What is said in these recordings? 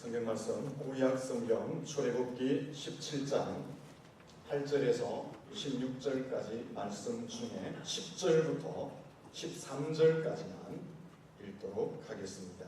성경 말씀 구약 성경 출애굽기 17장 8절에서 16절까지 말씀 중에 10절부터 13절까지만 읽도록 하겠습니다.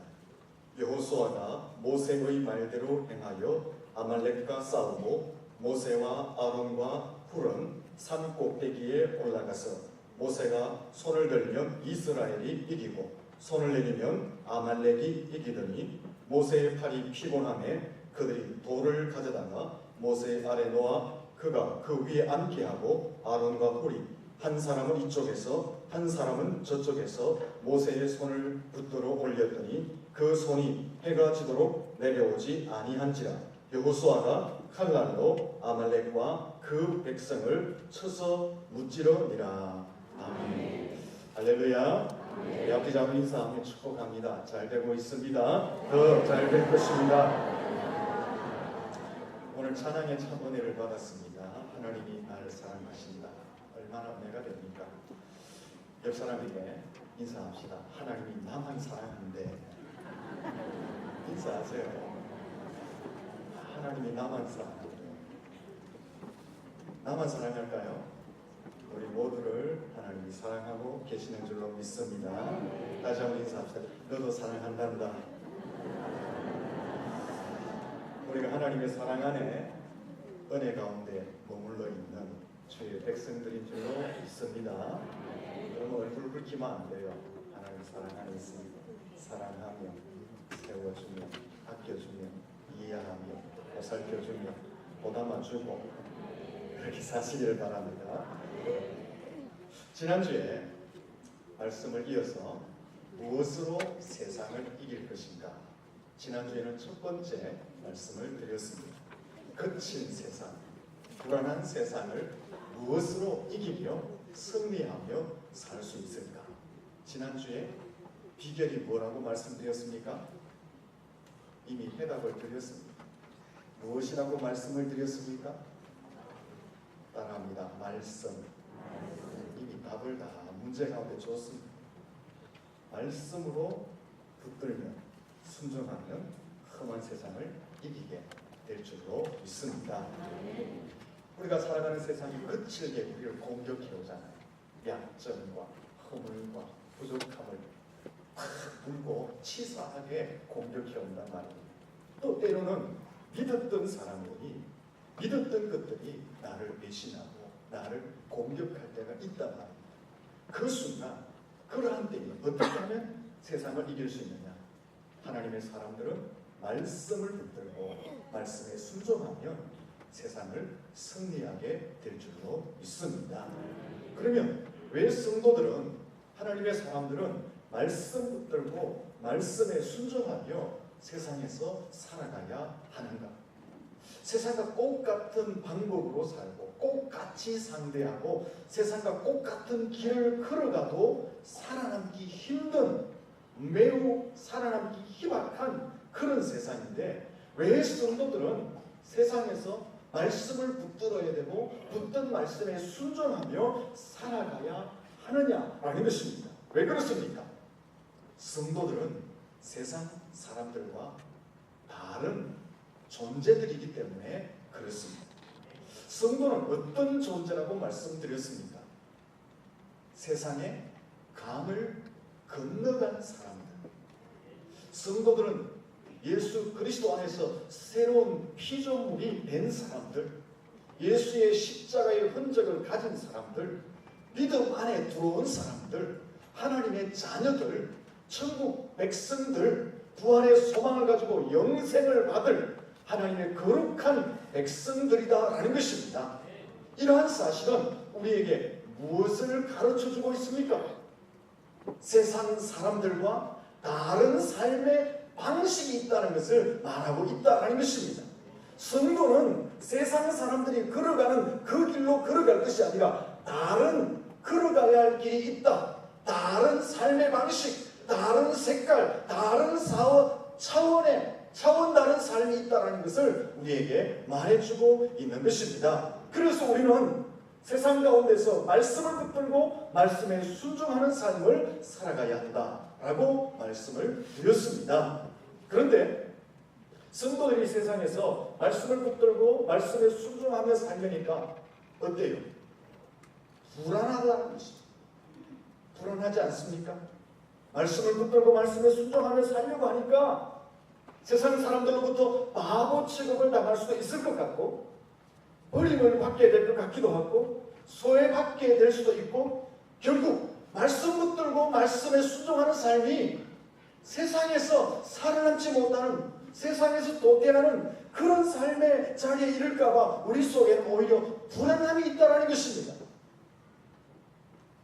여호수아가 모세의 말대로 행하여 아말렉과 싸우고 모세와 아론과 훌은 산 꼭대기에 올라가서 모세가 손을 들면 이스라엘이 이기고 손을 내리면 아말렉이 이기더니 모세의 팔이 피곤함에 그들이 돌을 가져다가 모세 아래 놓아 그가 그 위에 앉게 하고 아론과 훌이 한 사람은 이쪽에서 한 사람은 저쪽에서 모세의 손을 붙들어 올렸더니 그 손이 해가 지도록 내려오지 아니한지라. 여호수아가 칼날로 아말렉과 그 백성을 쳐서 무찌르니라. 아멘. 할렐루야. 우리 앞에 잡은 인사하며 축복합니다. 잘 되고 있습니다. 더 잘 될 것입니다. 오늘 찬양의 첫 은혜를 받았습니다. 하나님이 나를 사랑하신다. 얼마나 은혜가 됩니까? 옆 사람에게 인사합시다. 하나님이 나만 사랑하는데 인사하세요. 하나님이 나만 사랑하는데 나만 사랑할까요? 우리 모두를 하나님이 사랑하고 계시는 줄로 믿습니다. 다시 한번 인사합시다. 너도 사랑한단다. 우리가 하나님의 사랑 안에 은혜 가운데 머물러 있는 주의 백성들인 줄로 믿습니다. 여러분 얼굴 붉히면 안 돼요. 하나님 사랑 안에 있습니다. 사랑하며 세워주며 아껴주며 이해하며 보살펴주며 보담아주고 그렇게 사시기를 바랍니다. 지난주에 말씀을 이어서 무엇으로 세상을 이길 것인가? 지난주에는 첫 번째 말씀을 드렸습니다. 거친 세상, 불안한 세상을 무엇으로 이기며 승리하며 살 수 있을까? 지난주에 비결이 뭐라고 말씀드렸습니까? 이미 해답을 드렸습니다. 무엇이라고 말씀을 드렸습니까? 따라합니다. 말씀. 이미 답을 다 문제 가운데 줬습니다. 말씀으로 붙들면 순종하면 험한 세상을 이기게 될 줄로 믿습니다. 우리가 살아가는 세상이 거칠게 우리를 공격해 오잖아요. 약점과 허물과 부족함을 팍 물고 치사하게 공격해 온단 말입니다. 또 때로는 믿었던 사람들이 믿었던 것들이 나를 배신하고 나를 공격할 때가 있단 말입니다. 그 순간 그러한 때에 어떻게 하면 세상을 이길 수 있느냐? 하나님의 사람들은 말씀을 붙들고 말씀에 순종하면 세상을 승리하게 될 줄로 믿습니다. 그러면 왜 성도들은 하나님의 사람들은 말씀 붙들고 말씀에 순종하며 세상에서 살아가야 하는가? 세상과 똑같은 방법으로 살고 똑같이 상대하고 세상과 똑같은 길을 걸어가도 살아남기 힘든 매우 살아남기 희박한 그런 세상인데 왜 성도들은 세상에서 말씀을 붙들어야 되고 붙든 말씀에 순종하며 살아가야 하느냐라는 것입니다. 왜 그렇습니까? 성도들은 세상 사람들과 다른 존재들이기 때문에 그렇습니다. 성도는 어떤 존재라고 말씀드렸습니까? 세상의 감을 건너간 사람들. 성도들은 예수 그리스도 안에서 새로운 피조물이 된 사람들, 예수의 십자가의 흔적을 가진 사람들, 믿음 안에 들어온 사람들, 하나님의 자녀들, 천국 백성들, 부활의 소망을 가지고 영생을 받을 하나님의 거룩한 백성들이다라는 것입니다. 이러한 사실은 우리에게 무엇을 가르쳐주고 있습니까? 세상 사람들과 다른 삶의 방식이 있다는 것을 말하고 있다는 것입니다. 성도는 세상 사람들이 걸어가는 그 길로 걸어갈 것이 아니라 다른 걸어가야 할 길이 있다. 다른 삶의 방식, 다른 색깔, 다른 차원 다른 삶이 있다는 것을 우리에게 말해주고 있는 것입니다. 그래서 우리는 세상 가운데서 말씀을 붙들고 말씀에 순종하는 삶을 살아가야 한다라고 말씀을 드렸습니다. 그런데 성도들이 세상에서 말씀을 붙들고 말씀에 순종하며 살려니까 어때요? 불안하다는 것이죠. 불안하지 않습니까? 말씀을 붙들고 말씀에 순종하며 살려고 하니까 세상 사람들로부터 바보 취급을 당할 수도 있을 것 같고, 버림을 받게 될 것 같기도 하고, 소외받게 될 수도 있고, 결국 말씀 붙들고 말씀에 순종하는 삶이 세상에서 살아남지 못하는, 세상에서 도태하는 그런 삶의 자리에 이를까봐 우리 속에는 오히려 불안함이 있다는 것입니다.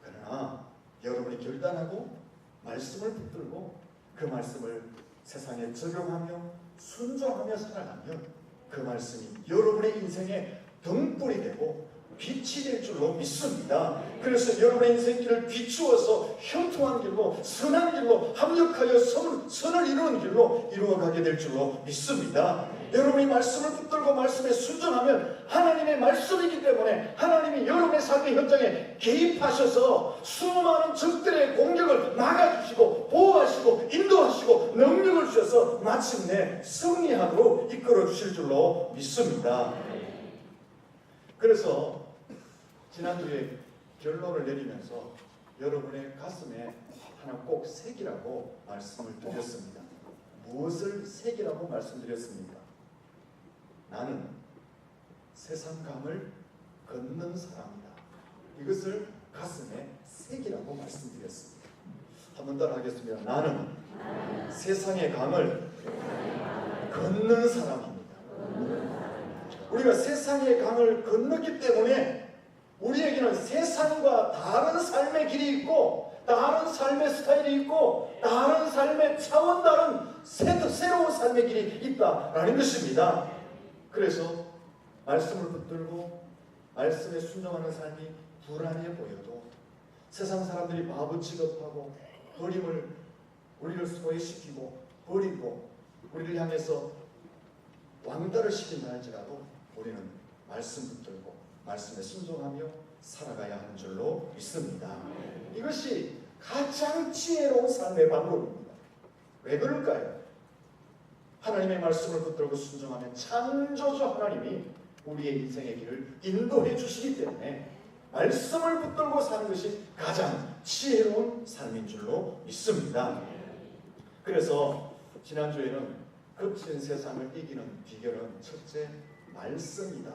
그러나 여러분이 결단하고 말씀을 붙들고 그 말씀을 세상에 적용하며 순종하며 살아가면 그 말씀이 여러분의 인생에 등불이 되고 빛이 될 줄로 믿습니다. 그래서 여러분의 인생길을 비추어서 형통한 길로, 선한 길로, 합력하여 선을 이루는 길로 이루어가게 될 줄로 믿습니다. 여러분이 말씀을 붙들고 말씀에 순종하면 하나님의 말씀이기 때문에 하나님이 여러분의 삶의 현장에 개입하셔서 수많은 적들의 공격을 막아주시고 보호하시고 인도하시고 능력을 주셔서 마침내 승리하도록 이끌어 주실 줄로 믿습니다. 그래서 지난주에 결론을 내리면서 여러분의 가슴에 하나 꼭 새기라고 말씀을 드렸습니다. 무엇을 새기라고 말씀드렸습니까? 나는 세상감을 걷는 사람이다. 이것을 가슴에 새기라고 말씀드렸습니다. 한번 따라 하겠습니다. 나는 세상의 강을 걷는 사람입니다. 우리가 세상의 강을 건너기 때문에 우리에게는 세상과 다른 삶의 길이 있고, 다른 삶의 스타일이 있고, 다른 삶의 차원 다른 새로운 삶의 길이 있다라는 것입니다. 그래서 말씀을 붙들고 말씀에 순종하는 삶이 불안해 보여도, 세상 사람들이 바보 취급하고 버림을, 우리를 소외시키고 버리고 우리를 향해서 왕따를 시킨다 할지라도 우리는 말씀 붙들고 말씀에 순종하며 살아가야 하는 줄로 믿습니다. 이것이 가장 지혜로운 삶의 방법입니다. 왜 그럴까요? 하나님의 말씀을 붙들고 순종하면 창조주 하나님이 우리의 인생의 길을 인도해 주시기 때문에 말씀을 붙들고 사는 것이 가장 지혜로운 삶인 줄로 믿습니다. 그래서 지난주에는 거친 세상을 이기는 비결은 첫째, 말씀이다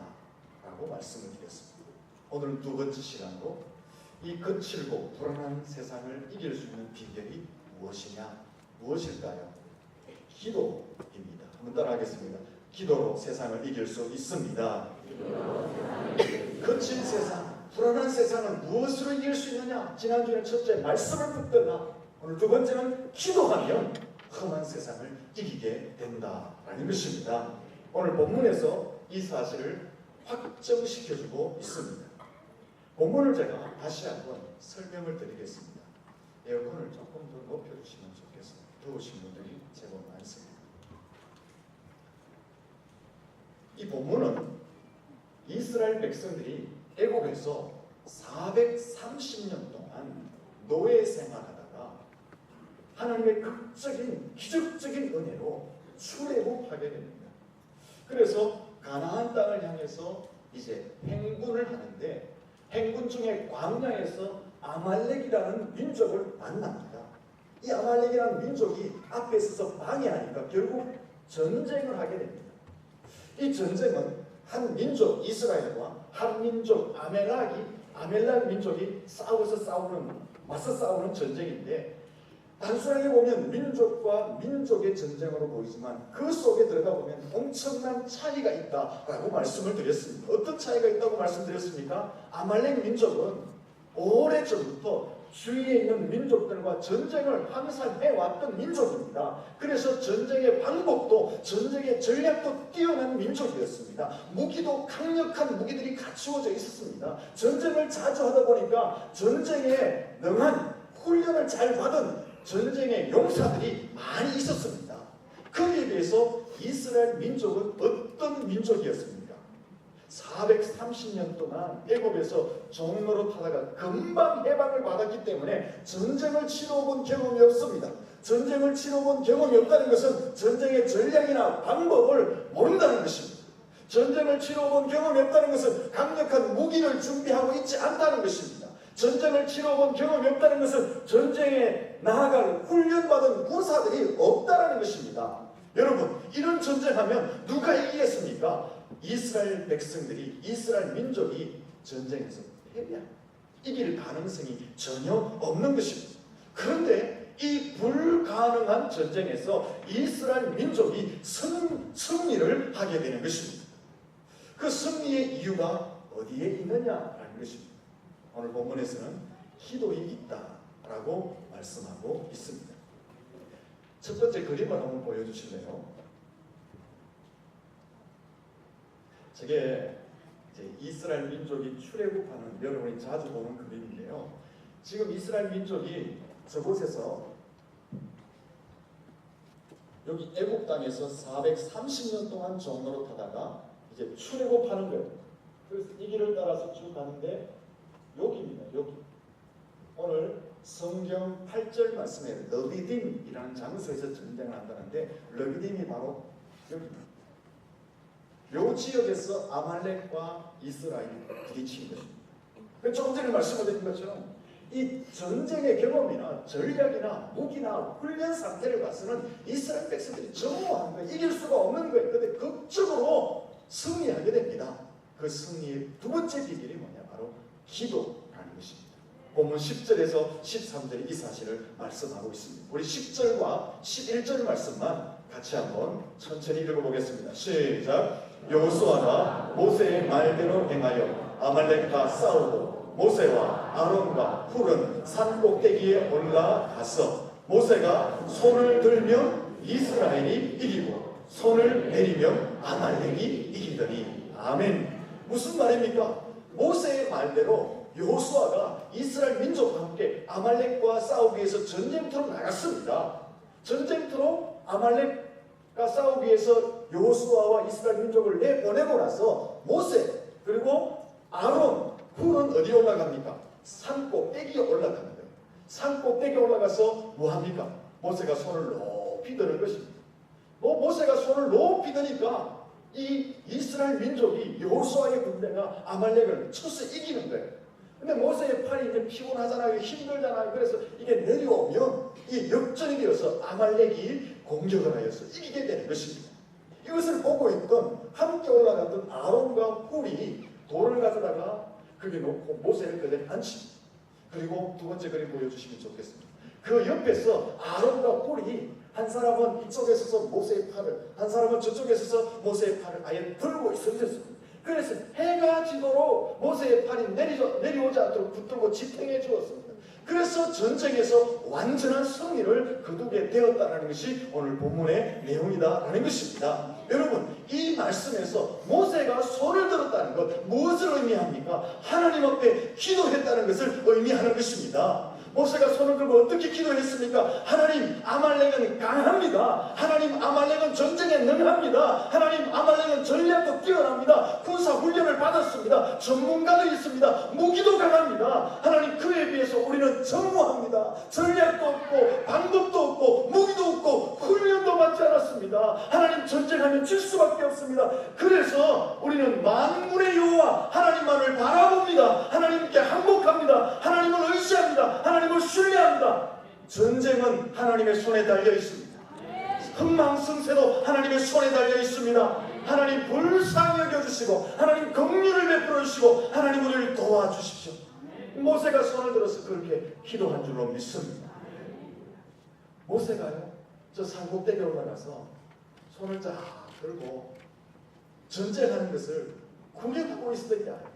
라고 말씀을 드렸습니다. 오늘은 두 번째 시간으로 이 거칠고 불안한 세상을 이길 수 있는 비결이 무엇일까요? 기도입니다. 한번 따라하겠습니다. 기도로 세상을 이길 수 있습니다. 거친 세상, 불안한 세상을 무엇으로 이길 수 있느냐? 지난주에는 첫째, 말씀을 붙들라. 오늘 두 번째는 기도하면 험한 세상을 이기게 된다라는 것입니다. 오늘 본문에서 이 사실을 확정시켜주고 있습니다. 본문을 제가 다시 한번 설명을 드리겠습니다. 에어컨을 조금 더 높여주시면 좋겠습니다. 더우신 분들이 제법 많습니다. 이 본문은 이스라엘 백성들이 애국에서 430년 동안 노예 생활하다가 하나님의 극적인 기적적인 은혜로 출애굽하게 됩니다. 그래서 가나안 땅을 향해서 이제 행군을 하는데, 행군 중에 광야에서 아말렉이라는 민족을 만납니다. 이 아말렉이라는 민족이 앞에 있어서 방해하니까 결국 전쟁을 하게 됩니다. 이 전쟁은 한 민족 이스라엘과 한 민족 아멜렉 민족이 맞서 싸우는 전쟁인데, 단순하게 보면 민족과 민족의 전쟁으로 보이지만 그 속에 들어가 보면 엄청난 차이가 있다라고 말씀을 드렸습니다. 어떤 차이가 있다고 말씀드렸습니까? 아말렉 민족은 오래전부터 주위에 있는 민족들과 전쟁을 항상 해왔던 민족입니다. 그래서 전쟁의 방법도 전쟁의 전략도 뛰어난 민족이었습니다. 무기도 강력한 무기들이 갖추어져 있었습니다. 전쟁을 자주 하다 보니까 전쟁에 능한 훈련을 잘 받은 전쟁의 용사들이 많이 있었습니다. 거기에 비해서 이스라엘 민족은 어떤 민족이었습니까? 430년 동안 애굽에서 종노릇 하다가 금방 해방을 받았기 때문에 전쟁을 치러본 경험이 없습니다. 전쟁을 치러본 경험이 없다는 것은 전쟁의 전략이나 방법을 모른다는 것입니다. 전쟁을 치러본 경험이 없다는 것은 강력한 무기를 준비하고 있지 않다는 것입니다. 전쟁을 치러본 경험이 없다는 것은 전쟁에 나아갈 훈련받은 군사들이 없다는 것입니다. 여러분, 이런 전쟁하면 누가 이기겠습니까? 이스라엘 백성들이, 이스라엘 민족이 전쟁에서 패배합니다. 이길 가능성이 전혀 없는 것입니다. 그런데 이 불가능한 전쟁에서 이스라엘 민족이 승리를 하게 되는 것입니다. 그 승리의 이유가 어디에 있느냐라는 것입니다. 오늘 본문에서는 기도에 있다라고 말씀하고 있습니다. 첫 번째 그림을 한번 보여주실래요? 저게 이제 이스라엘 민족이 출애굽하는, 여러분이 자주 보는 그림인데요. 지금 이스라엘 민족이 저곳에서 여기 애국 땅에서 430년 동안 종로로 타다가 이제 출애굽하는 거예요. 그래서 이 길을 따라서 쭉 가는데 여기입니다. 여기. 오늘 성경 8절 말씀에 르비딤이라는 장소에서 전쟁을 한다는데 르비딤이 바로 여기입니다. 요 지역에서 아말렉과 이스라엘이 부딪힌 것입니다. 조금 전에 말씀드린 것처럼 이 전쟁의 경험이나 전략이나 무기나 훈련 상태를 봐서는 이스라엘 백성들이 전무한 거예요. 이길 수가 없는 거예요. 그런데 극적으로 승리하게 됩니다. 그 승리의 두 번째 비결이 뭐냐? 바로 기도라는 것입니다. 본문 10절에서 13절에 이 사실을 말씀하고 있습니다. 우리 10절과 11절 말씀만 같이 한번 천천히 읽어보겠습니다. 시작. 여호수아가 모세의 말대로 행하여 아말렉과 싸우고 모세와 아론과 훌은 산 꼭대기에 올라가서 모세가 손을 들면 이스라엘이 이기고 손을 내리면 아말렉이 이기더니. 아멘. 무슨 말입니까? 모세의 말대로 여호수아가 이스라엘 민족과 함께 아말렉과 싸우기 위해서 전쟁터로 나갔습니다. 전쟁터로 아말렉과 싸우기 위해서 여호수아와 이스라엘 민족을 내보내고 나서 모세 그리고 아론, 훌은 어디에 올라갑니까? 산 꼭대기에 올라가는 거예요. 산 꼭대기에 올라가서 뭐합니까? 모세가 손을 높이 드는 것입니다. 모세가 손을 높이 드니까 이 이스라엘 민족이 여호수아의 군대가 아말렉을 쳐서 이기는 거예요. 근데 모세의 팔이 이제 피곤하잖아요. 힘들잖아요. 그래서 이게 내려오면 이 역전이 되어서 아말렉이 공격을 하여서 이기게 되는 것입니다. 이것을 보고 있던 함께 올라갔던 아론과 훌이 돌을 가져다가 거기 놓고 모세를 그대로 앉힙니다. 그리고 두 번째 그림 보여주시면 좋겠습니다. 그 옆에서 아론과 훌이 한 사람은 이쪽에 서서 모세의 팔을, 한 사람은 저쪽에 서서 모세의 팔을 아예 들고 있었습니다. 그래서 해가 지도록 모세의 팔이 내려오지 않도록 붙들고 지탱해 주었습니다. 그래서 전쟁에서 완전한 승리를 거두게 되었다는 것이 오늘 본문의 내용이다라는 것입니다. 여러분, 이 말씀에서 모세가 손을 들었다는 것 무엇을 의미합니까? 하나님 앞에 기도했다는 것을 의미하는 것입니다. 모세가 손을 들고 어떻게 기도했습니까? 하나님, 아말렉은 강합니다. 하나님, 아말렉은 전쟁에 능합니다. 하나님, 아말렉은 전략도 뛰어납니다. 군사 훈련을 받았습니다. 전문가도 있습니다. 무기도 강합니다. 하나님, 그에 비해서 우리는 전무합니다. 전략도 없고 방법도 없고 무기도 없고 훈련도 받지 않았습니다. 하나님, 전쟁하면 질 수밖에 없습니다. 그래서 우리는 만군의 여호와 하나님만을 바라봅니다. 하나님께 항복합니다. 하나님을 의지합니다. 하나님을 신뢰합니다. 전쟁은 하나님의 손에 달려 있습니다. 흥망성쇠도 하나님의 손에 달려 있습니다. 하나님 불쌍히 여겨주시고 하나님 긍휼을 베풀어 주시고 하나님 우리를 도와주십시오. 모세가 손을 들어서 그렇게 기도한 줄로 믿습니다. 모세가요, 저 산꼭대기에 올라가서 손을 쫙 들고 전쟁하는 것을 구경하고 있었던 게 아니에요.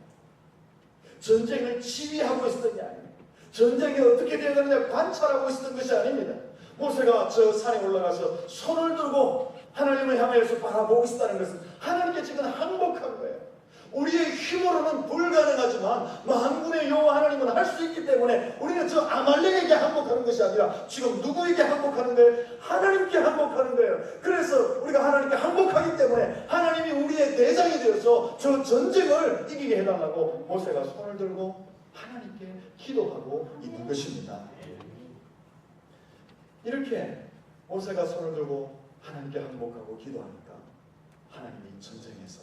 전쟁을 지휘하고 있었던 게 아니에요. 전쟁이 어떻게 되느냐 관찰하고 있었던 것이 아닙니다. 모세가 저 산에 올라가서 손을 들고 하나님을 향해서 바라보고 있다는 것은 하나님께 지금 항복한 거예요. 우리의 힘으로는 불가능하지만 만군의 여호와 하나님은 할 수 있기 때문에 우리는 저 아말렉에게 항복하는 것이 아니라 지금 누구에게 항복하는 거예요? 하나님께 항복하는 거예요. 그래서 우리가 하나님께 항복하기 때문에 하나님이 우리의 대장이 되어서 저 전쟁을 이기게 해달라고 모세가 손을 들고 하나님께 기도하고 있는 것입니다. 이렇게 모세가 손을 들고 하나님께 항복하고 기도하니까 하나님이 전쟁에서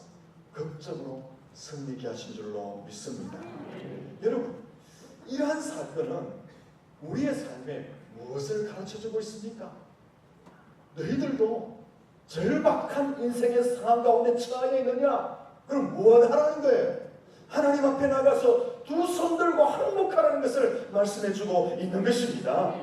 극적으로 승리케 하신 줄로 믿습니다. 여러분, 이러한 사건은 우리의 삶에 무엇을 가르쳐주고 있습니까? 너희들도 절박한 인생의 상황 가운데 처해 있느냐? 그럼 무엇 하라는 거예요? 하나님 앞에 나가서 두 손 들고 항복하라는 것을 말씀해주고 있는 것입니다.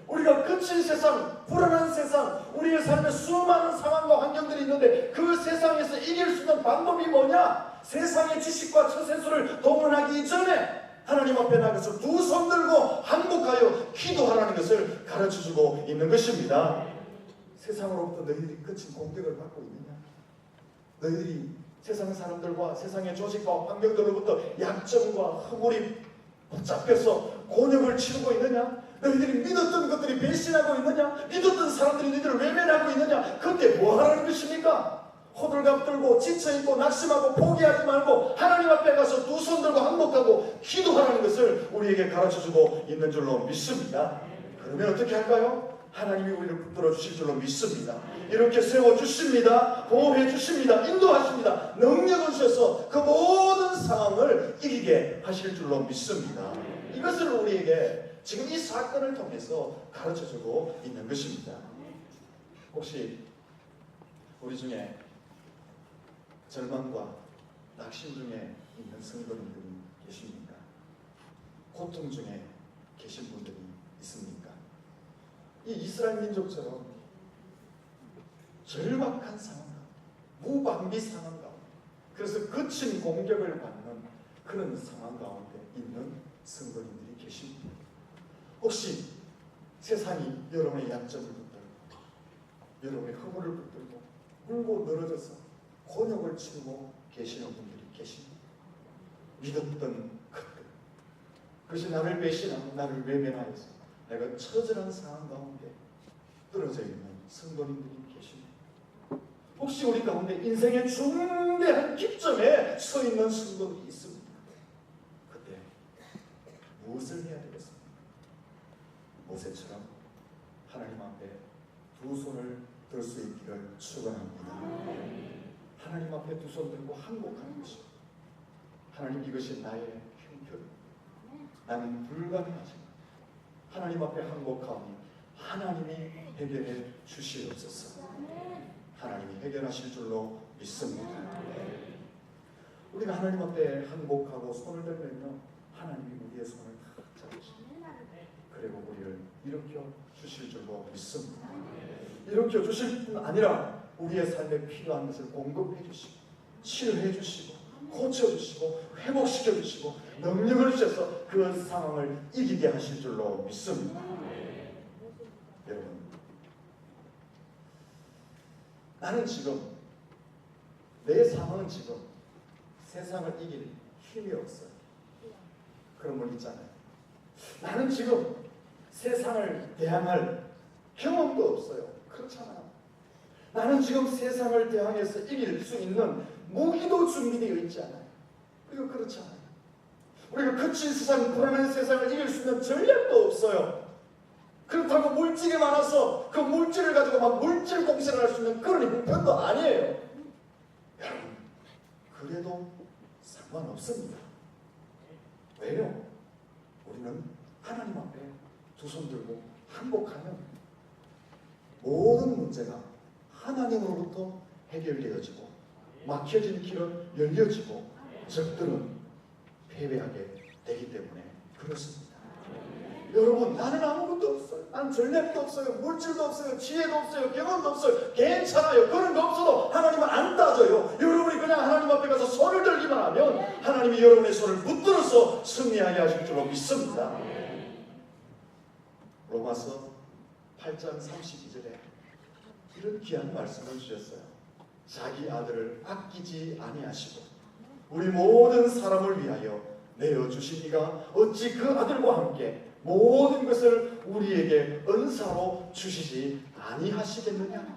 우리가 거친 세상, 불안한 세상, 우리의 삶에 수많은 상황과 환경들이 있는데 그 세상에서 이길 수 있는 방법이 뭐냐? 세상의 지식과 처세술을 동원하기 전에 하나님 앞에 나가서 두 손 들고 항복하여 기도하라는 것을 가르쳐주고 있는 것입니다. 세상으로부터 너희들이 거친 공격을 받고 있느냐? 너희들이 세상 사람들과 세상의 조직과 환경들로부터 약점과 허물이 붙잡혀서 곤욕을 치르고 있느냐? 너희들이 믿었던 것들이 배신하고 있느냐? 믿었던 사람들이 너희들을 외면하고 있느냐? 그때 뭐 하라는 것입니까? 호들갑 들고 지쳐있고 낙심하고 포기하지 말고 하나님 앞에 가서 두 손 들고 항복하고 기도하라는 것을 우리에게 가르쳐주고 있는 줄로 믿습니다. 그러면 어떻게 할까요? 하나님이 우리를 붙들어 주실 줄로 믿습니다. 이렇게 세워주십니다. 보호해 주십니다. 인도하십니다. 능력을 주셔서 그 모든 상황을 이기게 하실 줄로 믿습니다. 이것을 우리에게 지금 이 사건을 통해서 가르쳐주고 있는 것입니다. 혹시 우리 중에 절망과 낙심 중에 있는 성도님들이 계십니까? 고통 중에 계신 분들이 있습니까? 이 이스라엘 민족처럼 절박한 상황, 무방비 상황 가운데, 그래서 거친 공격을 받는 그런 상황 가운데 있는 성도님들이 계십니다. 혹시 세상이 여러분의 약점을 붙들고 여러분의 허물을 붙들고 울고 늘어져서 곤욕을 치르고 계시는 분들이 계십니다. 믿었던 것들, 그것이 나를 배신하고 나를 외면하여서 내가 처절한 상황 가운데 떨어져 있는 성도님들이 계십니다. 혹시 우리 가운데 인생의 중대한 기점에 서 있는 성도들이 있습니다. 그때 무엇을 해야 되겠습니까? 모세처럼 하나님 앞에 두 손을 들 수 있기를 축원합니다. 하나님 앞에 두 손 들고 항복하는 것입니다. 하나님, 이것이 나의 형편입니다. 나는 불가능하지만 하나님 앞에 항복하오니 하나님이 해결해 주시옵소서. 하나님이 해결하실 줄로 믿습니다. 우리가 하나님 앞에 항복하고 손을 들면요, 하나님이 우리의 손을 탁 잡으십니다. 그리고 우리를 일으켜 주실 줄로 믿습니다. 일으켜 주실 뿐 아니라 우리의 삶에 필요한 것을 공급해 주시고 치료해 주시고 고쳐 주시고 회복시켜 주시고 능력을 주셔서 그 상황을 이기게 하실 줄로 믿습니다. 여러분, 나는 지금 내 상황은 지금 세상을 이길 힘이 없어요. 그런 분 있잖아요. 나는 지금 세상을 대항할 경험도 없어요. 그렇잖아요. 나는 지금 세상을 대항해서 이길 수 있는 무기도 준비되어 있지 않아요. 그리고 그렇잖아요. 우리가 거친 세상, 불안한 세상을 이길 수 있는 전략도 없어요. 그렇다고 물질이 많아서 그 물질을 가지고 막 물질 공세를 할 수 있는 그런 형편도 아니에요. 여러분, 그래도 상관없습니다. 왜요? 우리는 하나님 앞에 두 손 들고 항복하면 모든 문제가 하나님으로부터 해결되어지고 막혀진 길은 열려지고 적들은 패배하게 되기 때문에 그렇습니다. 여러분, 나는 아무것도 없어요. 난 전략도 없어요. 물질도 없어요. 지혜도 없어요. 경험도 없어요. 괜찮아요. 그런 거 없어도 하나님은 안 따져요. 여러분이 그냥 하나님 앞에 가서 손을 들기만 하면 하나님이 여러분의 손을 붙들어서 승리하게 하실 줄로 믿습니다. 로마서 8장 32절에 이런 귀한 말씀을 주셨어요. 자기 아들을 아끼지 아니하시고 우리 모든 사람을 위하여 내어주신 이가 어찌 그 아들과 함께 모든 것을 우리에게 은사로 주시지 아니하시겠느냐.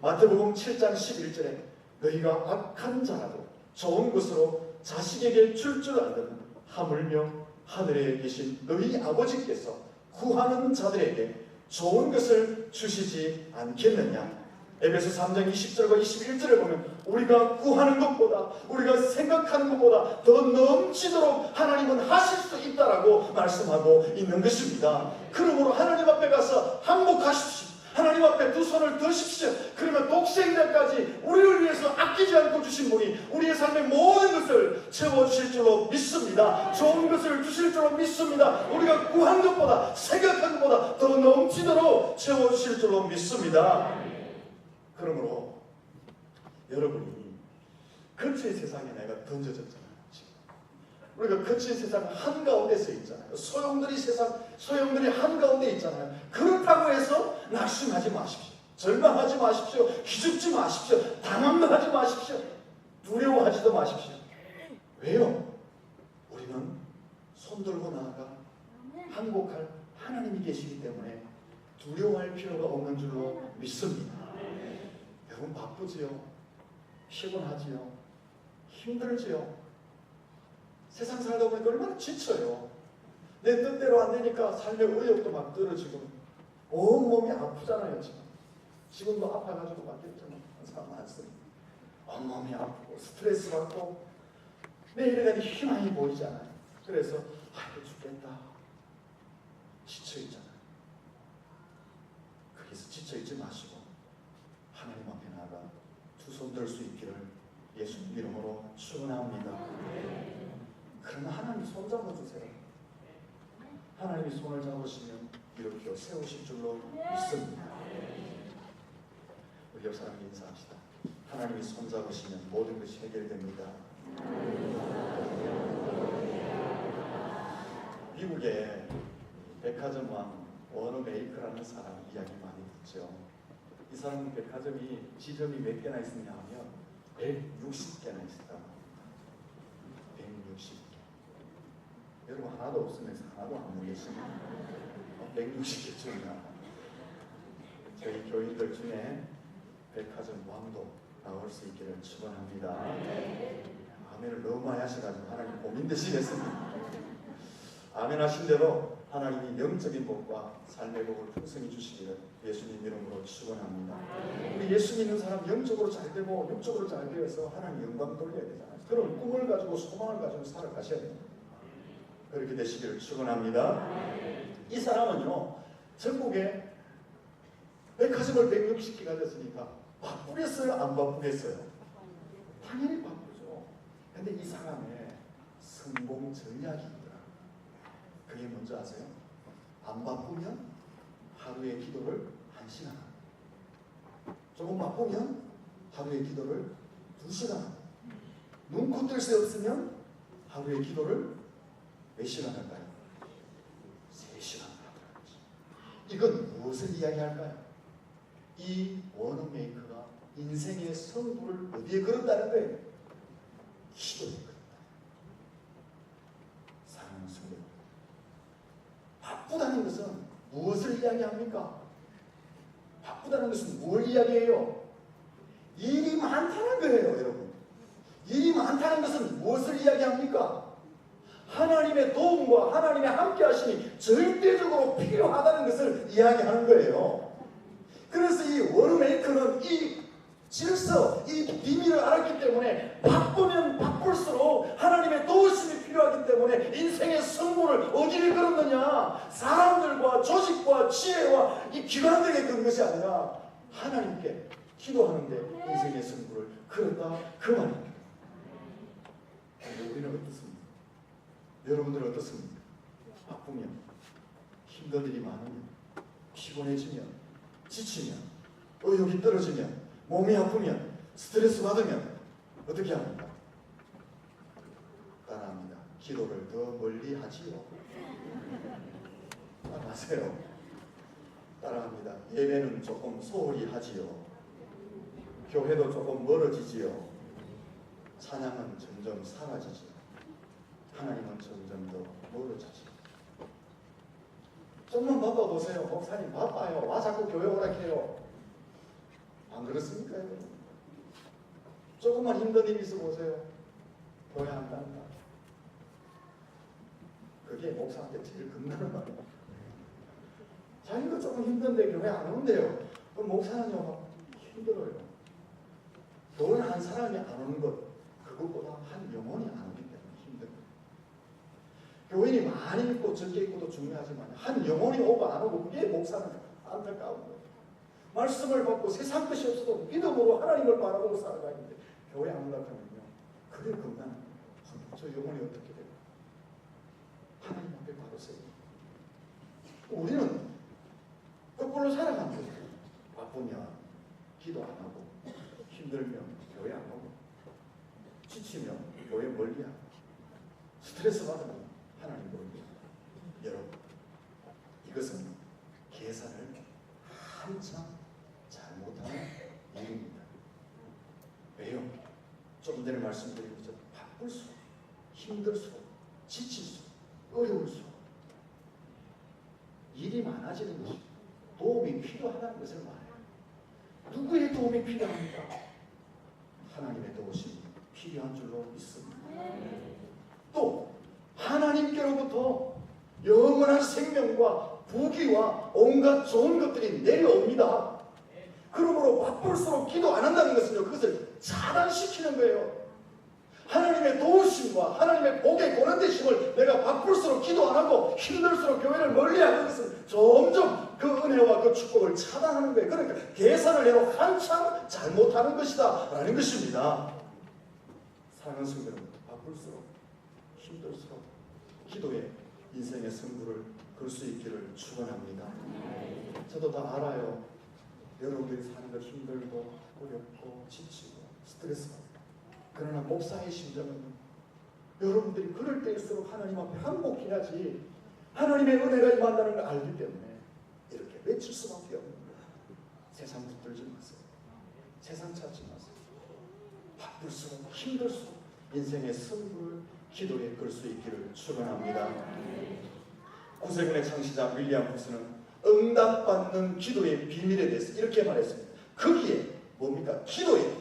마태복음 7장 11절에 너희가 악한 자라도 좋은 것으로 자식에게 줄 줄 알거든 하물며 하늘에 계신 너희 아버지께서 구하는 자들에게 좋은 것을 주시지 않겠느냐. 에베소 3장 20절과 21절에 보면 우리가 구하는 것보다 우리가 생각하는 것보다 더 넘치도록 하나님은 하실 수 있다라고 말씀하고 있는 것입니다. 그러므로 하나님 앞에 가서 항복하십시오. 하나님 앞에 두 손을 드십시오. 그러면 독생자까지 우리를 위해서 아끼지 않고 주신 분이 우리의 삶의 모든 것을 채워주실 줄로 믿습니다. 좋은 것을 주실 줄로 믿습니다. 우리가 구한 것보다 생각한 것보다 더 넘치도록 채워주실 줄로 믿습니다. 그러므로 여러분이 거치의 세상에 내가 던져졌잖아요. 지금 우리가 거치의 세상 한가운데 서 있잖아요. 소용들이 한가운데 있잖아요. 그렇다고 해서 낙심하지 마십시오. 절망하지 마십시오. 기죽지 마십시오. 당황하지 마십시오. 두려워하지도 마십시오. 왜요? 우리는 손들고 나아가 항복할 하나님이 계시기 때문에 두려워할 필요가 없는 줄로 믿습니다. 여러분 바쁘지요? 피곤하지요? 힘들지요? 세상 살다 보니까 얼마나 지쳐요. 내 뜻대로 안 되니까 삶의 의욕도 막 떨어지고 온몸이 아프잖아요. 지금도 아파가지고 막 이렇게 사람 많습니다. 온몸이 아프고 스트레스 받고 내일에 대한 희망이 보이잖아요. 그래서 아이고 죽겠다 지쳐있잖아요. 거기서 지쳐있지 마시고 하나님 앞에 나아가 두 손 들 수 있기를 예수님 이름으로 축원합니다. 그러면 하나님 손 잡아주세요. 하나님이 손을 잡으시면 이렇게 세우실 줄로 믿습니다. 우리 옆 사람과 인사합시다. 하나님이 손 잡으시면 모든 것이 해결됩니다. 미국의 백화점 왕 워너 메이커라는 사람 이야기 많이 듣죠. 이 사람은 백화점이 지점이 몇 개나 있느냐 하면 160개나 있었다. 160개. 여러분 하나도 없으면서 하나도 안 모르시면 160개쯤이나 저희 교인들 중에 백화점 왕도 나올 수 있기를 축원합니다. 아멘을 너무 많이 하셔가지고 하나님 고민되시겠습니다. 아멘 하신 대로 하나님이 영적인 복과 삶의 복을 풍성히 주시기를 예수님 이름으로 축원합니다. 우리 예수 믿는 사람 영적으로 잘 되고 육적으로 잘 되어서 하나님 영광 돌려야 되잖아요. 그런 꿈을 가지고 소망을 가지고 살아가셔야 됩니다. 그렇게 되시기를 축원합니다. 이 사람은요 전국에 백화점을 160개 가졌으니까 바쁘겠어요? 안 바쁘겠어요? 당연히 바쁘죠. 근데 이 사람의 성공 전략이 있더라. 그게 뭔지 아세요? 안 바쁘면 하루의 기도를 1시간 하고, 조금 바쁘면 하루의 기도를 2시간 하고, 눈코 뜰 새 없으면 하루의 기도를 몇 시간 할까요? 3시간 하더라고요. 이건 무엇을 이야기할까요? 이 워너메이커가 인생의 성부를 어디에 걸었다는 거예요? 기도에 걸었다. 사랑하는 성도, 바쁘다는 것은 무엇을 이야기합니까? 바쁘다는 것은 뭘 이야기해요? 일이 많다는 거예요, 여러분. 일이 많다는 것은 무엇을 이야기합니까? 하나님의 도움과 하나님의 함께 하심이 절대적으로 필요하다는 것을 이야기하는 거예요. 그래서 이 워너메이커는 이 질서, 이 비밀을 알았기 때문에 바쁘면 바쁠수록 하나님의 도우심이 필요하기 때문에 인생의 성공을 어디를 걸었느냐? 사람들과 조직과 지혜와 이 기관들에게 그런 것이 아니라 하나님께 기도하는데 인생의 성공을 걸었다 그 말입니다. 우리는 어떻습니까? 여러분들은 어떻습니까? 바쁘면, 힘든 일이 많으면, 피곤해지면, 지치면, 의욕이 떨어지면, 몸이 아프면, 스트레스 받으면 어떻게 합니까? 따라합니다. 기도를 더 멀리 하지요. 따라하세요. 따라합니다. 예배는 조금 소홀히 하지요. 교회도 조금 멀어지지요. 찬양은 점점 사라지지요. 하나님은 점점 더 멀어지지요. 좀만 바빠보세요. 목사님 바빠요. 와 자꾸 교회 오락해요. 안 그렇습니까, 여러분? 조금만 힘든 일이 있어 보세요. 교회 안 간다. 그게 목사한테 제일 겁나는 말이에요. 자기도 조금 힘든데 교회 안 오는데요. 그럼 목사는요 힘들어요. 교회 한 사람이 안 오는 것 그것보다 한 영혼이 안 오기 때문에 힘들어요. 교인이 많이 있고 적게 있고도 중요하지만 한 영혼이 오고 안 오고 그게 목사는 안타까운 거예요. 말씀을 받고 세상 것이 없어도 믿음으로 하나님을 바라보고 살아가는데 교회 안 온다 하면요 그게 겁나는 거예요. 저 영혼이 어떻게 돼요? 하나님 앞에 바로 서요. 우리는 거꾸로 살아가는 거예요. 바쁘면 기도 안 하고 힘들면 교회 안 오고 지치면 교회 멀리하고 스트레스 받으면 하나님 멀리. 여러분 이것은 계산을 한참 잘못하는 일입니다. 왜요? 좀 전에 말씀드린 것처럼 바쁠수록 힘들수록 지칠수록 어려울수록 일이 많아지는 것이 도움이 필요하다는 것을 말해요. 누구의 도움이 필요합니까? 하나님의 도우심이 필요한 줄로 믿습니다. 또 하나님께로부터 영원한 생명과 부귀와 온갖 좋은 것들이 내려옵니다. 그러므로 바쁠수록 기도 안 한다는 것은요 그것을 차단시키는 거예요. 하나님의 도우심과 하나님의 복의 권한되심을 내가 바쁠수록 기도 안 하고 힘들수록 교회를 멀리하는 것은 점점 그 은혜와 그 축복을 차단하는 거예요. 그러니까 계산을 해도 한참 잘못하는 것이다 라는 것입니다. 사랑하는 성도 여러분, 바쁠수록 힘들수록 기도에 인생의 승부를 걸 수 있기를 축원합니다. 저도 다 알아요. 여러분들이 사는 것 힘들고 어렵고 지치고 스트레스 받고 그러나 목사의 심정은 여러분들이 그럴 때일수록 하나님 앞에 항복해야지 하나님의 은혜가 임한다는 걸 알기 때문에 이렇게 외칠 수밖에 없는 거예요. 세상 붙들지 마세요. 세상 찾지 마세요. 바쁠수록 힘들수록 인생의 승부를 기도에 걸 수 있기를 축원합니다. 구세군의 창시자 윌리엄 후스는 응답받는 기도의 비밀에 대해서 이렇게 말했습니다. 거기에 뭡니까? 기도에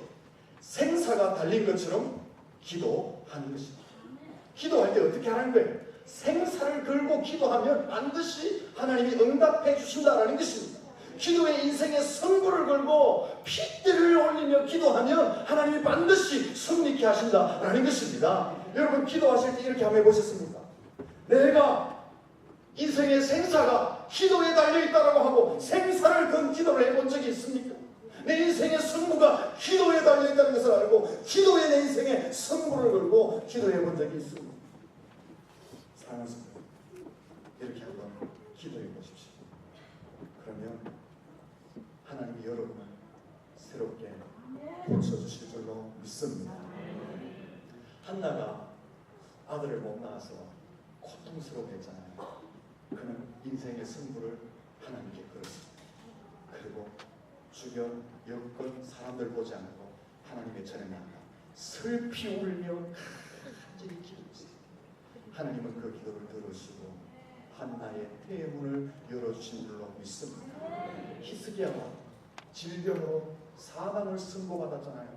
생사가 달린 것처럼 기도하는 것입니다. 기도할 때 어떻게 하는 거예요? 생사를 걸고 기도하면 반드시 하나님이 응답해 주신다라는 것입니다. 기도에 인생의 승부를 걸고 핏대를 올리며 기도하면 하나님이 반드시 승리케 하신다라는 것입니다. 여러분 기도하실 때 이렇게 한번 해보셨습니까? 내가 인생의 생사가 기도에 달려있다라고 하고 생사를 건 기도를 해본 적이 있습니까? 내 인생의 승부가 기도에 달려있다는 것을 알고 기도에 내 인생의 승부를 걸고 기도해 본 적이 있습니다. 사랑하는 성도 이렇게 한번 기도해 보십시오. 그러면 하나님이 여러분을 새롭게 고쳐주실 줄로 믿습니다. 한나가 아들을 못 낳아서 고통스러워했잖아요. 그는 인생의 승부를 하나님께 걸었습니다. 그리고 주변 여건 사람들 보지 않고 하나님의 전에 나아가 슬피 울며 간절히 기도했습니다. 하나님은 그 기도를 들으시고 한나의 태문을 열어주신 줄로 믿습니다. 히스기야가 질병으로 사망을 선고받았잖아요.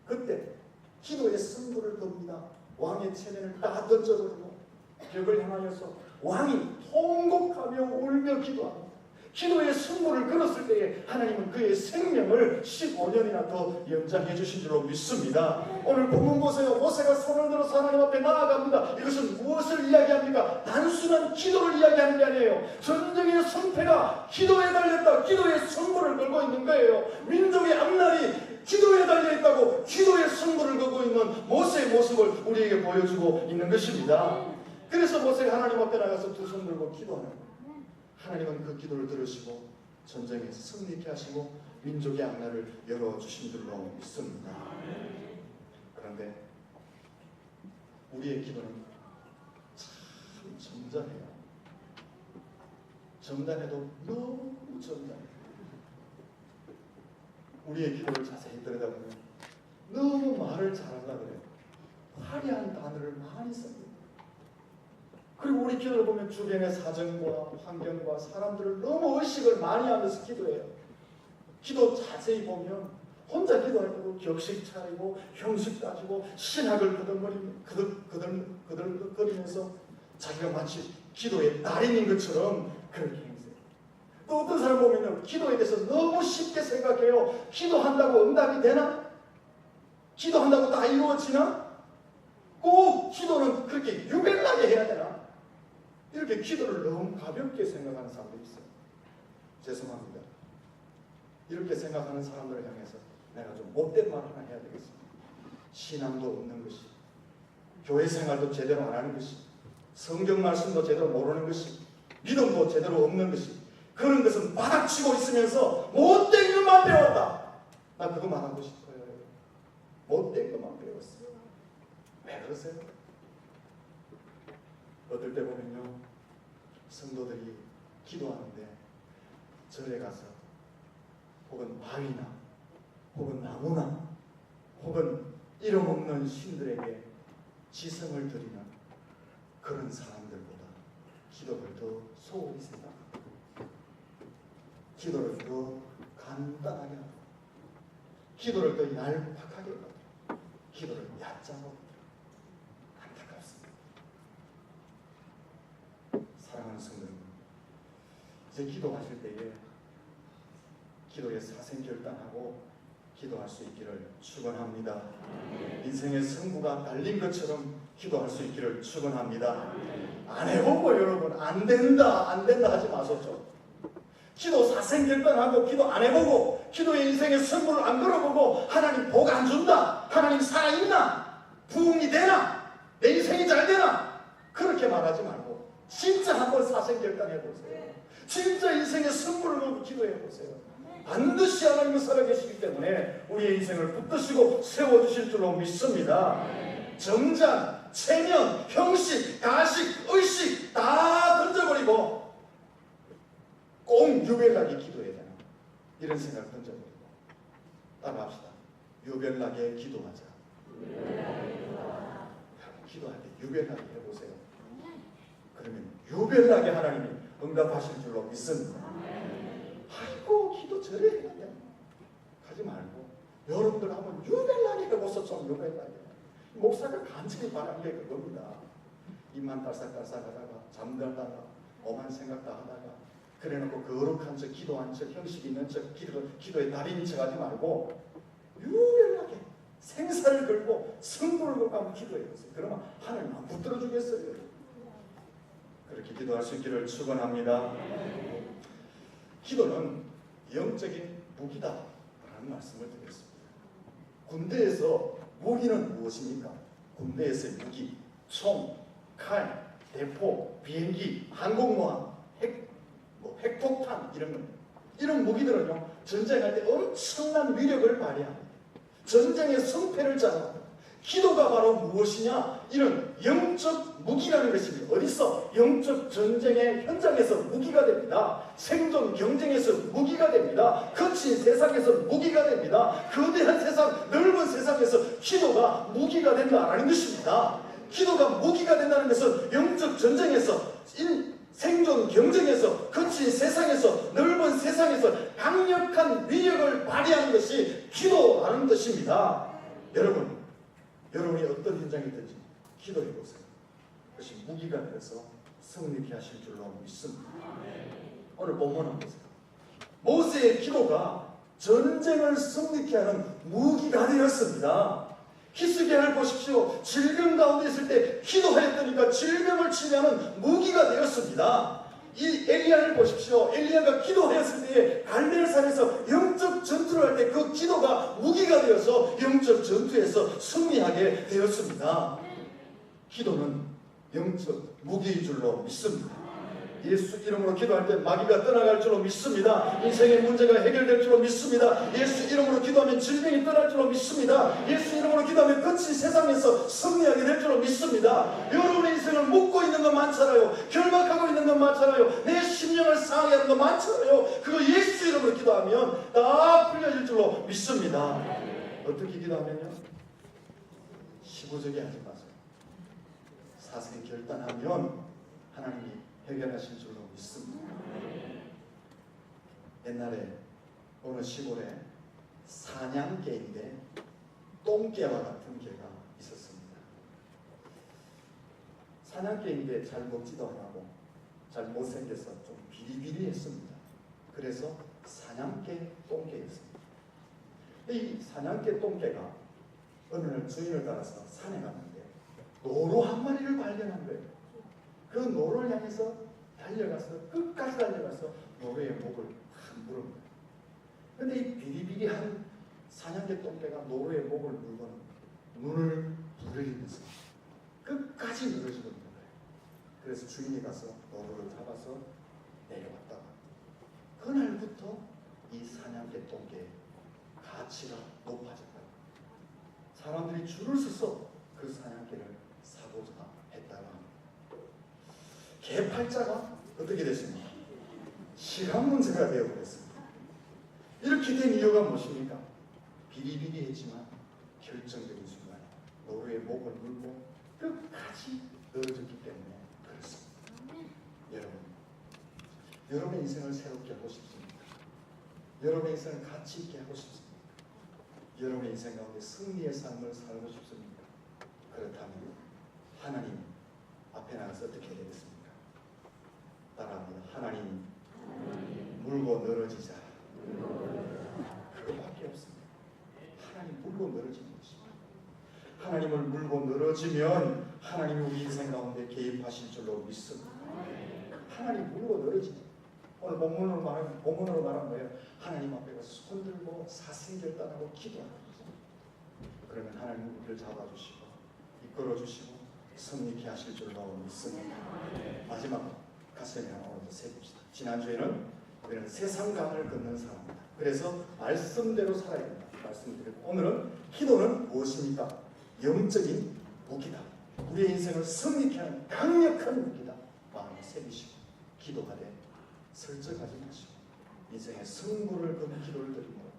그때 기도의 승부를 겁니다. 왕의 체면을 다 던져버리고 벽을 향하여서 왕이 통곡하며 울며 기도합니다. 기도의 승부를 걸었을 때에 하나님은 그의 생명을 15년이나 더 연장해 주신 줄로 믿습니다. 오늘 본문 보세요. 모세가 손을 들어서 하나님 앞에 나아갑니다. 이것은 무엇을 이야기합니까? 단순한 기도를 이야기하는 게 아니에요. 전쟁의 승패가 기도에 달렸다. 기도의 승부를 걸고 있는 거예요. 민족의 앞날이 기도에 달려있다고 기도의 승부를 걸고 있는 모세의 모습을 우리에게 보여주고 있는 것입니다. 그래서 모세가 하나님 앞에 나가서 두 손 들고 기도하는 거예요. 하나님은 그 기도를 들으시고 전쟁에서 승리케 하시고 민족의 앞날을 열어주신 줄로 믿습니다. 그런데 우리의 기도는 참 점잖해요. 점잖해도 너무 점잖해요. 우리의 기도를 자세히 들여다보면 너무 말을 잘하려고 그래요. 화려한 단어를 많이 씁니다. 그리고 우리 기도를 보면 주변의 사정과 환경과 사람들을 너무 의식을 많이 하면서 기도해요. 기도 자세히 보면 혼자 기도할 때도 격식 차리고 형식 따지고 신학을 거들거리면서 자기가 마치 기도의 달인인 것처럼 그렇게 행세해요. 또 어떤 사람 보면요, 기도에 대해서 너무 쉽게 생각해요. 기도한다고 응답이 되나? 기도한다고 다 이루어지나? 꼭 기도는 그렇게 유별나게 해야 되나? 이렇게 기도를 너무 가볍게 생각하는 사람들이 있어요. 죄송합니다. 이렇게 생각하는 사람들을 향해서 내가 좀 못된 말 하나 해야 되겠습니다. 신앙도 없는 것이, 교회 생활도 제대로 안 하는 것이, 성경 말씀도 제대로 모르는 것이, 믿음도 제대로 없는 것이, 그런 것은 바닥치고 있으면서 못된 것만 배웠다. 나 그거 말하고 싶어요. 못된 것만 배웠어요. 왜 그러세요? 어떨 때 보면요, 성도들이 기도하는데 절에 가서 혹은 바위나 혹은 나무나 혹은 이름 없는 신들에게 지성을 드리는 그런 사람들보다 기도를 더 소홀히 생각하고 기도를 더 간단하게 하고 기도를 더 얄팍하게 하고 기도를 얕잡아 안타깝습니다. 사랑하는 성도님, 이제 기도하실 때에 기도의 사생결단하고 기도할 수 있기를 축원합니다. 인생의 승부가 달린 것처럼 기도할 수 있기를 축원합니다. 안 해보고 여러분 안 된다 하지 마소죠. 기도 사생결단하고 기도 안 해보고 기도의 인생의 승부를 안 걸어보고 하나님 복 안 준다, 하나님 살아있나, 부흥이 되나, 내 인생이 잘 되나, 그렇게 말하지 말고 진짜 한번 사생결단해보세요. 진짜 인생의 승부를 걸고 기도해보세요. 반드시 하나님은 살아계시기 때문에 우리의 인생을 붙드시고 세워주실 줄로 믿습니다. 정장, 체면, 형식, 가식, 의식 다 던져버리고 꼭 유별나게 기도해야 되나, 이런 생각을 던져버리고 따라합시다. 유별나게 기도하자. 기도할 때 유별나게 해보세요. 그러면 유별나게 하나님이 응답하실 줄로 믿습니다. 아이고 기도 저래 해야 돼 하지 말고 여러분들 한번 유별나게 해보소. 좀 유별나게. 목사가 간절히 바라는 게 그겁니다. 입만 딸싹딸싹 하다가 잠들다가 오만 생각 다 하다가 그래놓고 거룩한 척, 기도한 척, 형식 있는 척, 기도의 달인인 척 하지 말고 유별나게 생사를 걸고 승부를 걸고 한번 기도해보세요. 그러면 하나님 안 붙들어 주겠어요. 그렇게 기도할 수 있기를 축원합니다. 기도는 영적인 무기다 라는 말씀을 드렸습니다. 군대에서 무기는 무엇입니까? 군대에서의 무기, 총, 칼, 대포, 비행기, 항공모함, 핵폭탄 이런 겁니다. 이런 무기들은요, 전쟁할 때 엄청난 위력을 발휘합니다. 전쟁의 성패를 잡아갑니다. 기도가 바로 무엇이냐? 이런 영적 무기라는 것입니다. 어디서? 영적 전쟁의 현장에서 무기가 됩니다. 생존 경쟁에서 무기가 됩니다. 거친 세상에서 무기가 됩니다. 거대한 세상, 넓은 세상에서 기도가 무기가 된다라는 것입니다. 기도가 무기가 된다는 것은 영적 전쟁에서, 생존 경쟁에서, 거친 세상에서, 넓은 세상에서 강력한 위력을 발휘하는 것이 기도라는 뜻입니다. 여러분이 어떤 현장이든지 기도해보세요. 그것이 무기가 되어서 승리케 하실 줄로 믿습니다. 오늘 본문을 보세요. 모세의 기도가 전쟁을 승리케 하는 무기가 되었습니다. 히스기야를 보십시오. 질병 가운데 있을 때 기도하였더니까 질병을 치료하는 무기가 되었습니다. 이 엘리야를 보십시오. 엘리야가 기도하였을 때에 갈멜산에서 영적 전투를 할 때 그 기도가 무기가 되어서 영적 전투에서 승리하게 되었습니다. 기도는 영적 무기인 줄로 믿습니다. 예수 이름으로 기도할 때 마귀가 떠나갈 줄로 믿습니다. 인생의 문제가 해결될 줄로 믿습니다. 예수 이름으로 기도하면 질병이 떠날 줄로 믿습니다. 예수 이름으로 기도하면 거친 세상에서 승리하게 될 줄로 믿습니다. 여러분의 인생을 묶고 있는 것 많잖아요. 결박하고 있는 것 많잖아요. 내 심령을 상하게 하는 것 많잖아요. 그거 예수 이름으로 기도하면 다 풀려질 줄로 믿습니다. 어떻게 기도하면요? 시부적이 하지 마세요. 사생 결단하면 하나님이 해결하실 줄로 믿습니다. 옛날에 어느 시골에 사냥개인데 똥개와 같은 개가 있었습니다. 사냥개인데 잘 먹지도 않고 잘 못생겨서 좀 비리비리했습니다. 그래서 사냥개 똥개였습니다. 이 사냥개 똥개가 어느 날 주인을 따라서 산에 갔는데 노루 한 마리를 발견한 거예요. 그 노루를 향해서 달려가서 끝까지 달려가서 노루의 목을 확 물은 거예요. 근데 이 비리비리한 사냥개 똥개가 노루의 목을 물고는 눈을 부르리면서 끝까지 늘어지고 있는 거예요. 그래서 주인이 가서 노루를 잡아서 내려왔다가 그날부터 이 사냥개 똥개의 가치가 높아졌다. 사람들이 줄을 서서 그 사냥개를 사고자 했다가 개팔자가 어떻게 됐습니까? 시간 문제가 되어버렸습니다. 이렇게 된 이유가 무엇입니까? 비리비리했지만 결정적인 순간에 노루의 목을 물고 끝까지 늘어졌기 때문에 그렇습니다. 여러분의 인생을 새롭게 하고 싶습니까? 여러분의 인생을 가치 있게 하고 싶습니까? 여러분의 인생 가운데 승리의 삶을 살고 싶습니까? 그렇다면 하나님 앞에 나가서 어떻게 해야 되겠습니까? 따라합니다. 하나님 물고 늘어지자. 그거밖에 없습니다. 하나님 물고 늘어지는 것입니다. 하나님을 물고 늘어지면 하나님이 우리 인생 가운데 개입하실 줄로 믿습니다. 하나님 물고 늘어지죠. 오늘 본문으로 말한 거예요. 하나님 앞에 가서 손들고 사생결단하고 기도하는 거죠. 그러면 하나님 우리를 잡아주시고 이끌어주시고 승리케 하실 줄로 믿습니다. 마지막으로 가슴에 오늘도 새깁시다. 지난주에는 우리는 세상강을 걷는 사람입니다. 그래서 말씀대로 살아야 된다 말씀드리고, 오늘은 기도는 무엇입니까? 영적인 무기다. 우리의 인생을 승리케 하는 강력한 무기다. 마음에 새기시고 기도하되 설정하지 마시고 인생의 승부를 거는 기도를 드리므로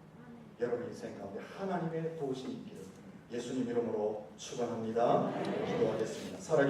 여러분 인생 가운데 하나님의 도우심이 있기를 예수님 이름으로 축원합니다. 기도하겠습니다.